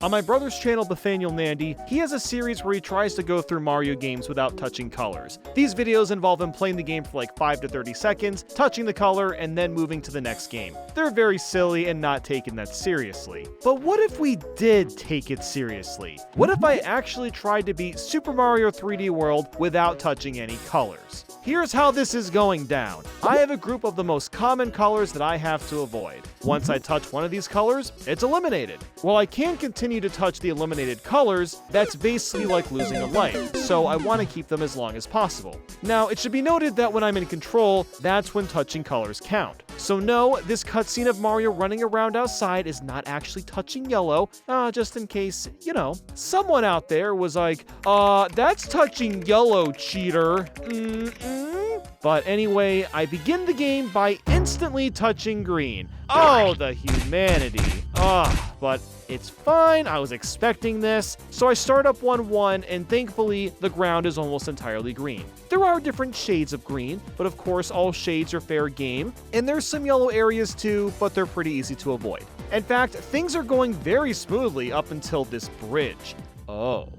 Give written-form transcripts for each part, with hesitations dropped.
On my brother's channel, Bathaniel Nandy, he has a series where he tries to go through Mario games without touching colors. These videos involve him playing the game for like 5 to 30 seconds, touching the color, and then moving to the next game. They're very silly and not taken that seriously. But what if we did take it seriously? What if I actually tried to beat Super Mario 3D World without touching any colors? Here's how this is going down. I have a group of the most common colors that I have to avoid. Once I touch one of these colors, it's eliminated. While I can continue to touch the eliminated colors, that's basically like losing a life, so I want to keep them as long as possible. Now, it should be noted that when I'm in control, that's when touching colors count. So no, this cutscene of Mario running around outside is not actually touching yellow, just in case, someone out there was like, that's touching yellow, cheater. But anyway, I begin the game by instantly touching green. Oh, the humanity. But it's fine, I was expecting this. So I start up 1-1, and thankfully, the ground is almost entirely green. There are different shades of green, but of course all shades are fair game. And there's some yellow areas too, but they're pretty easy to avoid. In fact, things are going very smoothly up until this bridge. Oh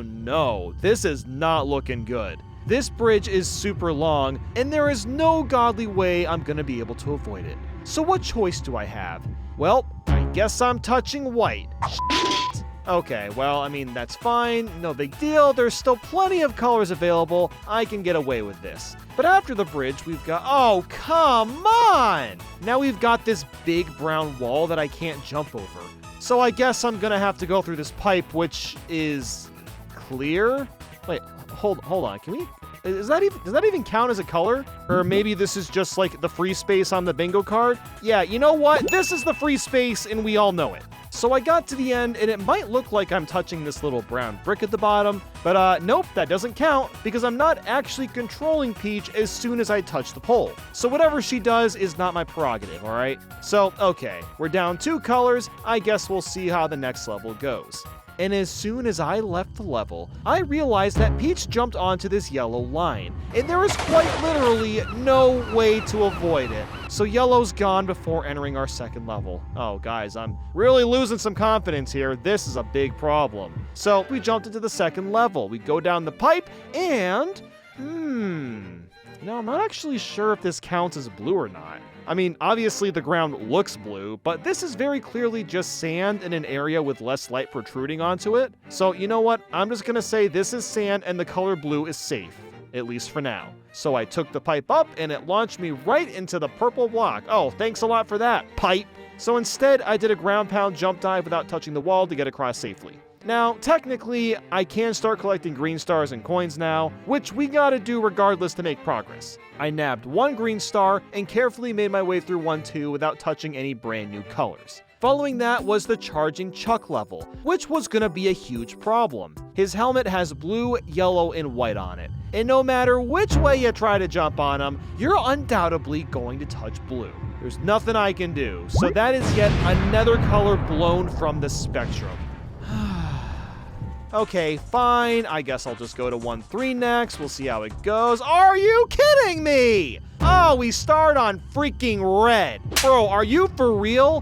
no, this is not looking good. This bridge is super long, and there is no godly way I'm gonna be able to avoid it. So what choice do I have? Well, I guess I'm touching white. Shit. Okay, well, I mean, that's fine, no big deal, there's still plenty of colors available, I can get away with this. But after the bridge, we've got, oh, come on! Now we've got this big brown wall that I can't jump over. So I guess I'm gonna have to go through this pipe, which is clear? Wait, hold on, can we? Does that even count as a color? Or maybe this is just like the free space on the bingo card? Yeah, you know what? This is the free space and we all know it. So I got to the end and it might look like I'm touching this little brown brick at the bottom, but nope, that doesn't count because I'm not actually controlling Peach as soon as I touch the pole. So whatever she does is not my prerogative, alright? So, okay, we're down 2 colors, I guess we'll see how the next level goes. And as soon as I left the level, I realized that Peach jumped onto this yellow line, and there is quite literally no way to avoid it. So yellow's gone before entering our second level. Oh guys, I'm really losing some confidence here. This is a big problem. So we jumped into the second level. We go down the pipe and, now I'm not actually sure if this counts as blue or not. I mean, obviously the ground looks blue, but this is very clearly just sand in an area with less light protruding onto it. So you know what? I'm just gonna say this is sand and the color blue is safe, at least for now. So I took the pipe up and it launched me right into the purple block. Oh, thanks a lot for that, pipe. So instead, I did a ground pound jump dive without touching the wall to get across safely. Now, technically, I can start collecting green stars and coins now, which we gotta do regardless to make progress. I nabbed 1 green star and carefully made my way through 1-2 without touching any brand new colors. Following that was the charging Chuck level, which was gonna be a huge problem. His helmet has blue, yellow, and white on it, and no matter which way you try to jump on him, you're undoubtedly going to touch blue. There's nothing I can do, so that is yet another color blown from the spectrum. Okay, fine, I guess I'll just go to 1-3 next, we'll see how it goes. Are you kidding me? Oh, we start on freaking red. Bro, are you for real?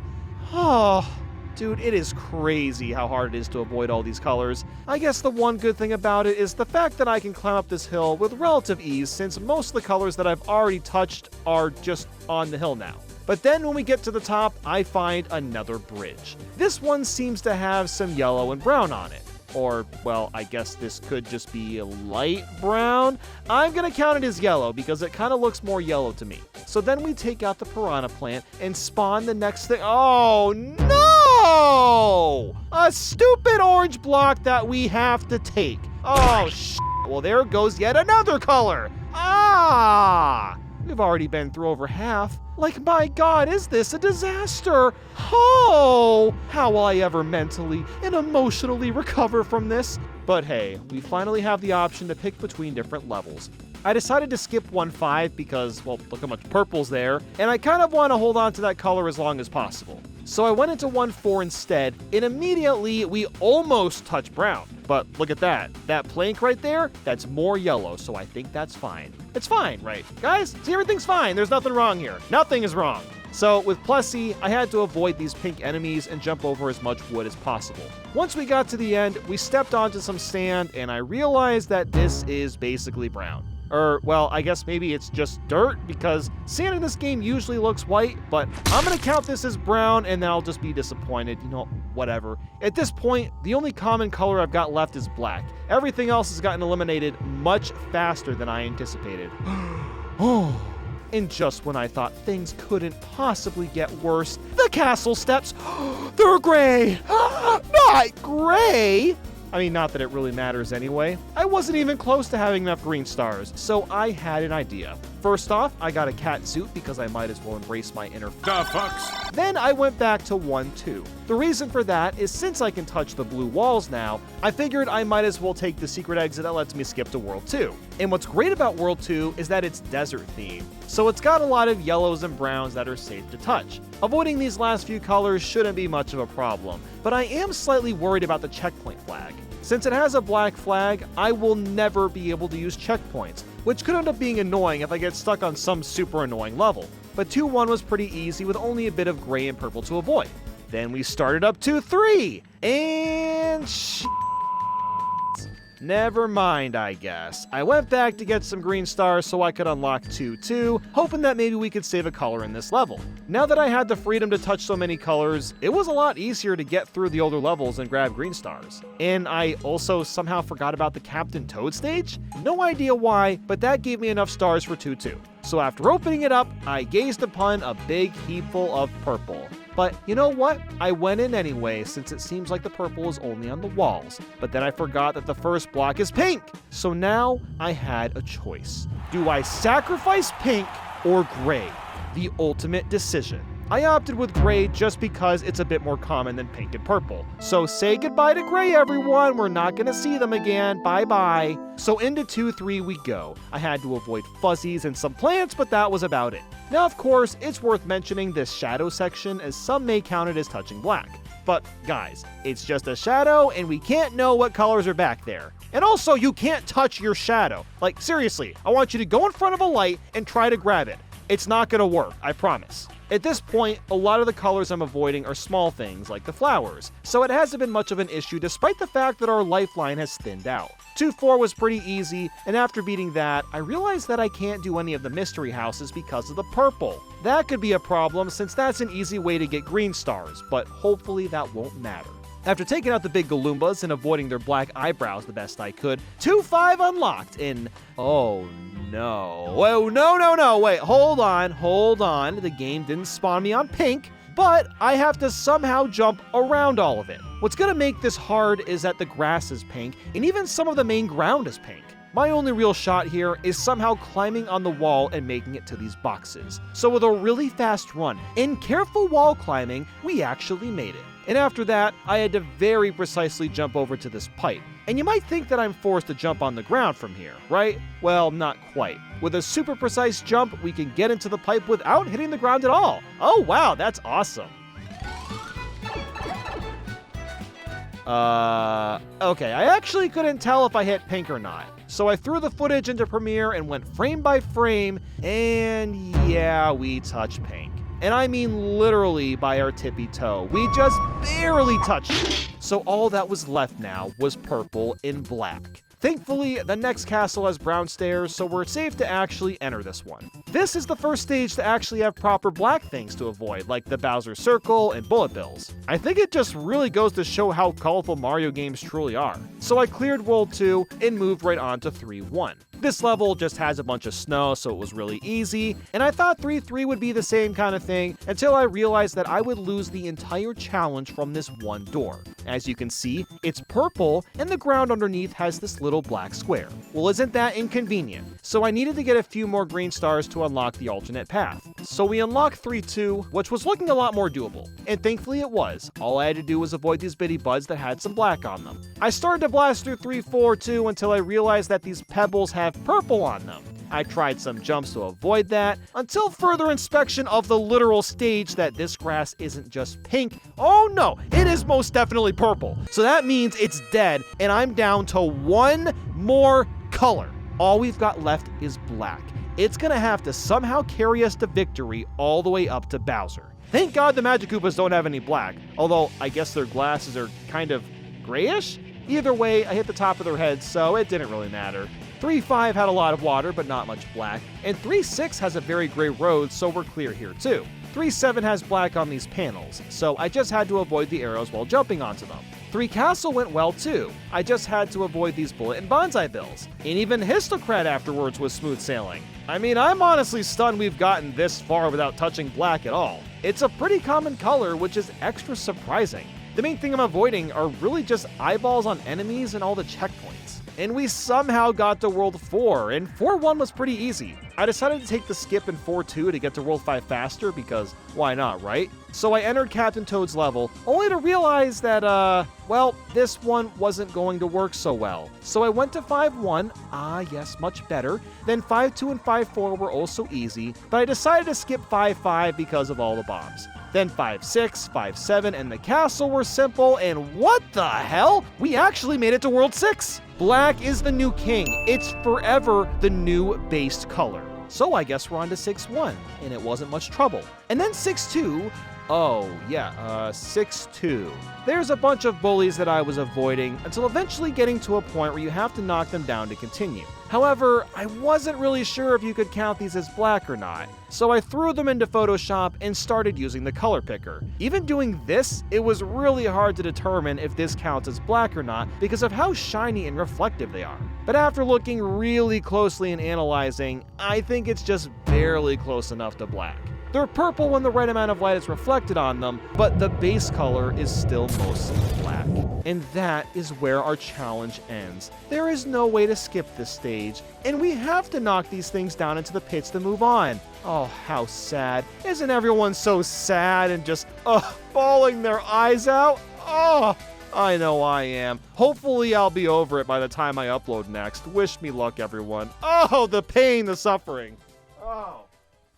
Oh, dude, it is crazy how hard it is to avoid all these colors. I guess the one good thing about it is the fact that I can climb up this hill with relative ease since most of the colors that I've already touched are just on the hill now. But then when we get to the top, I find another bridge. This one seems to have some yellow and brown on it. Or, well, I guess this could just be light brown. I'm gonna count it as yellow because it kind of looks more yellow to me. So then we take out the piranha plant and spawn the next thing. Oh no! A stupid orange block that we have to take. Oh shit. Well, there goes yet another color. We've already been through over half. Like, my God, is this a disaster? Oh, how will I ever mentally and emotionally recover from this? But hey, we finally have the option to pick between different levels. I decided to skip 1-5 because, well, look how much purple's there, and I kind of want to hold on to that color as long as possible. So I went into 1-4 instead, and immediately we almost touched brown. But look at that. That plank right there, that's more yellow, so I think that's fine. It's fine, right? Guys, see, everything's fine. There's nothing wrong here. Nothing is wrong. So with Plessy, I had to avoid these pink enemies and jump over as much wood as possible. Once we got to the end, we stepped onto some sand and I realized that this is basically brown. Well, I guess maybe it's just dirt, because sand in this game usually looks white, but I'm gonna count this as brown and then I'll just be disappointed, whatever. At this point, the only common color I've got left is black. Everything else has gotten eliminated much faster than I anticipated. And just when I thought things couldn't possibly get worse, the castle steps, they're gray! Not gray! I mean, not that it really matters anyway. I wasn't even close to having enough green stars, so I had an idea. First off, I got a cat suit because I might as well embrace my inner fucks. Then I went back to 1-2. The reason for that is since I can touch the blue walls now, I figured I might as well take the secret exit that lets me skip to World 2. And what's great about World 2 is that it's desert themed, so it's got a lot of yellows and browns that are safe to touch. Avoiding these last few colors shouldn't be much of a problem, but I am slightly worried about the checkpoint flag. Since it has a black flag, I will never be able to use checkpoints, which could end up being annoying if I get stuck on some super annoying level. But 2-1 was pretty easy with only a bit of gray and purple to avoid. Then we started up 2-3, and never mind, I guess. I went back to get some green stars so I could unlock 2-2, hoping that maybe we could save a color in this level. Now that I had the freedom to touch so many colors, it was a lot easier to get through the older levels and grab green stars. And I also somehow forgot about the Captain Toad stage? No idea why, but that gave me enough stars for 2-2. So after opening it up, I gazed upon a big heapful of purple. But you know what? I went in anyway, since it seems like the purple is only on the walls. But then I forgot that the first block is pink. So now I had a choice. Do I sacrifice pink or gray? The ultimate decision. I opted with gray just because it's a bit more common than pink and purple. So say goodbye to gray, everyone. We're not gonna see them again. Bye-bye. So into 2-3 we go. I had to avoid fuzzies and some plants, but that was about it. Now, of course, it's worth mentioning this shadow section, as some may count it as touching black. But guys, it's just a shadow and we can't know what colors are back there. And also, you can't touch your shadow. Like, seriously, I want you to go in front of a light and try to grab it. It's not gonna work, I promise. At this point, a lot of the colors I'm avoiding are small things like the flowers, so it hasn't been much of an issue despite the fact that our lifeline has thinned out. 2-4 was pretty easy, and after beating that, I realized that I can't do any of the mystery houses because of the purple. That could be a problem since that's an easy way to get green stars, but hopefully that won't matter. After taking out the big Galoombas and avoiding their black eyebrows the best I could, 2-5 unlocked in... Oh no. Oh, no, wait, hold on. The game didn't spawn me on pink, but I have to somehow jump around all of it. What's gonna make this hard is that the grass is pink, and even some of the main ground is pink. My only real shot here is somehow climbing on the wall and making it to these boxes. So with a really fast run and careful wall climbing, we actually made it. And after that, I had to very precisely jump over to this pipe. And you might think that I'm forced to jump on the ground from here, right? Well, not quite. With a super precise jump, we can get into the pipe without hitting the ground at all. Oh wow, that's awesome. Okay, I actually couldn't tell if I hit pink or not. So I threw the footage into Premiere and went frame by frame, and yeah, we touched pink. And I mean literally by our tippy toe. We just barely touched it. So all that was left now was purple and black. Thankfully, the next castle has brown stairs, so we're safe to actually enter this one. This is the first stage to actually have proper black things to avoid, like the Bowser Circle and Bullet Bills. I think it just really goes to show how colorful Mario games truly are. So I cleared World 2 and moved right on to 3-1. This level just has a bunch of snow, so it was really easy, and I thought 3-3 would be the same kind of thing until I realized that I would lose the entire challenge from this one door. As you can see, it's purple, and the ground underneath has this little black square. Well, isn't that inconvenient? So I needed to get a few more green stars to unlock the alternate path. So we unlocked 3-2, which was looking a lot more doable. And thankfully it was. All I had to do was avoid these bitty buds that had some black on them. I started to blast through 3-4 too until I realized that these pebbles have purple on them. I tried some jumps to avoid that, until further inspection of the literal stage that this grass isn't just pink. Oh no, it is most definitely purple. So that means it's dead, and I'm down to one more color. All we've got left is black. it's gonna have to somehow carry us to victory all the way up to Bowser. Thank God the Magic Koopas don't have any black, although I guess their glasses are kind of grayish? Either way, I hit the top of their heads, so it didn't really matter. 3-5 had a lot of water, but not much black, and 3-6 has a very gray road, so we're clear here too. 3-7 has black on these panels, so I just had to avoid the arrows while jumping onto them. 3-Castle went well too, I just had to avoid these bullet and bonsai bills. And even Histocrat afterwards was smooth sailing. I mean, I'm honestly stunned we've gotten this far without touching black at all. It's a pretty common color, which is extra surprising. The main thing I'm avoiding are really just eyeballs on enemies and all the checkpoints. And we somehow got to World 4, and 4-1 was pretty easy. I decided to take the skip in 4-2 to get to World 5 faster because why not, right? So I entered Captain Toad's level, only to realize that, well, this one wasn't going to work so well. So I went to 5-1, yes, much better. Then 5-2 and 5-4 were also easy, but I decided to skip 5-5 because of all the bombs. Then 5-6, 5-7, and the castle were simple, and what the hell? We actually made it to World 6! Black is the new king. It's forever the new based color. So I guess we're on to 6-1, and it wasn't much trouble. And then 6-2, 6-2. There's a bunch of bullies that I was avoiding until eventually getting to a point where you have to knock them down to continue. However, I wasn't really sure if you could count these as black or not, so I threw them into Photoshop and started using the color picker. Even doing this, it was really hard to determine if this counts as black or not because of how shiny and reflective they are. But after looking really closely and analyzing, I think it's just barely close enough to black. They're purple when the right amount of light is reflected on them, but the base color is still mostly black. And that is where our challenge ends. There is no way to skip this stage, and we have to knock these things down into the pits to move on. Oh, how sad. Isn't everyone so sad and just, bawling their eyes out? Oh, I know I am. Hopefully I'll be over it by the time I upload next. Wish me luck, everyone. Oh, the pain, the suffering. Oh.